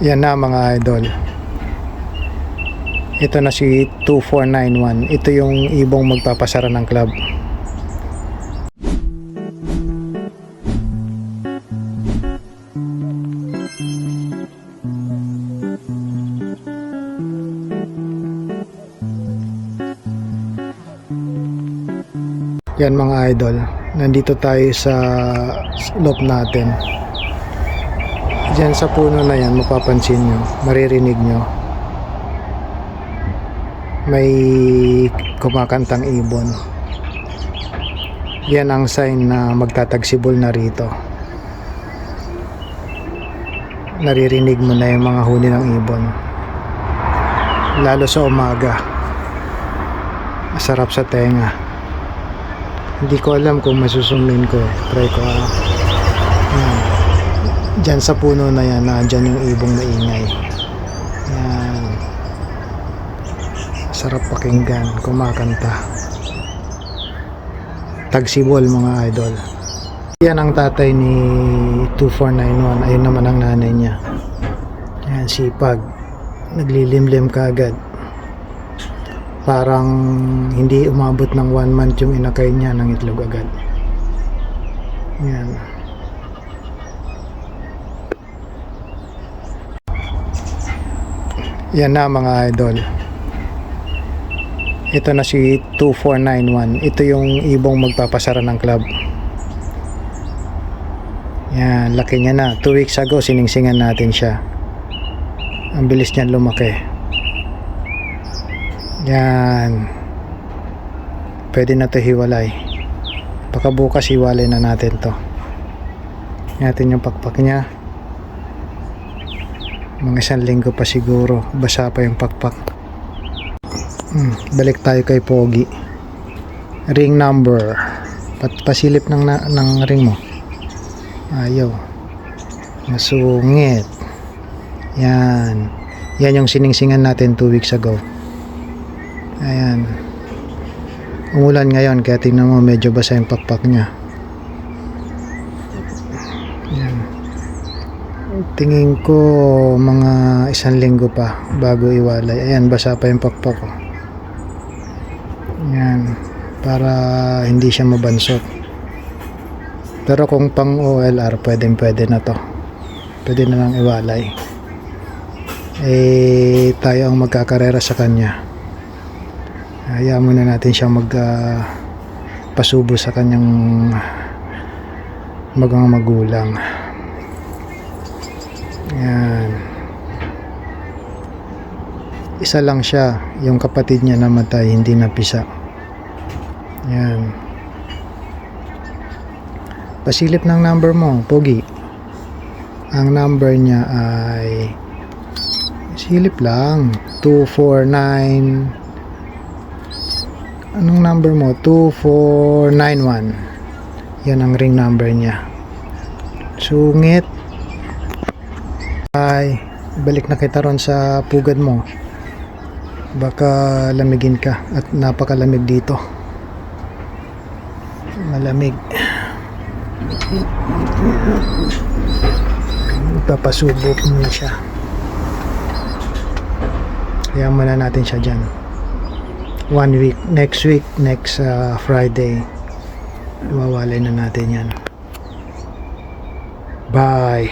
Yan na mga idol. Ito na si 2491. Ito yung ibong magpapasara ng club. Yan mga idol. Nandito tayo sa slope natin. Diyan sa puno na yan, mapapansin nyo, maririnig nyo, may kumakantang ibon. Yan ang sign na magtatagsibol na rito. Naririnig mo na yung mga huni ng ibon, lalo sa umaga. Masarap sa tenga. Hindi ko alam kung masusumin ko. Try ko. Diyan sa puno na yan, dyan yung ibong maingay. Yan. Sarap pakinggan, kumakanta. Tagsibol mga idol. Yan ang tatay ni 2491. Ayun naman ang nanay niya. Yan, sipag. Naglilimlim kaagad. Parang hindi umabot ng 1 month yung inakay niya ng itlog agad. Yan. Yan na mga idol. Ito na si 2491. Ito yung ibong magpapasara ng club. Yan, laki niya na. 2 weeks ago siningsingan natin siya. Ang bilis niyan lumaki. Yan. Pwede na to hiwalay. Baka bukas hiwalay na natin to. Natin yung pakpak niya. Mga 1 linggo pa siguro, basa pa yung pakpak. Balik tayo kay Pogi. Ring number. Pasilip ng ring mo. Ayaw. Masungit. Yan. Yan yung siningsingan natin 2 weeks ago. Ayan. Umulan ngayon kaya tingnan mo medyo basa yung pakpak niya. Yan. Tingin ko mga 1 linggo pa bago iwalay. Ayan, basa pa yung pakpak ko. Yan, para hindi siya mabansot. Pero kung pang OLR, pwede na to. Pwede na lang iwalay. Tayo ang magkakarera sa kanya. Hayaan muna natin siya pasubo sa kanyang mga magulang. Yan. Isa lang siya. Yung kapatid niya namatay, hindi napisa. Yan. Pasilip ng number mo, Pogi. Ang number niya ay silip lang. 249. Anong number mo? 2491. Yan ang ring number niya. Sungit. Ay, balik na kita ron sa pugad mo. Baka lamigin ka at napakalamig dito. Malamig. Papasubok muna siya. Kaya muna natin siya dyan. 1 week. Next week, next Friday, iwawalay na natin yan. Bye.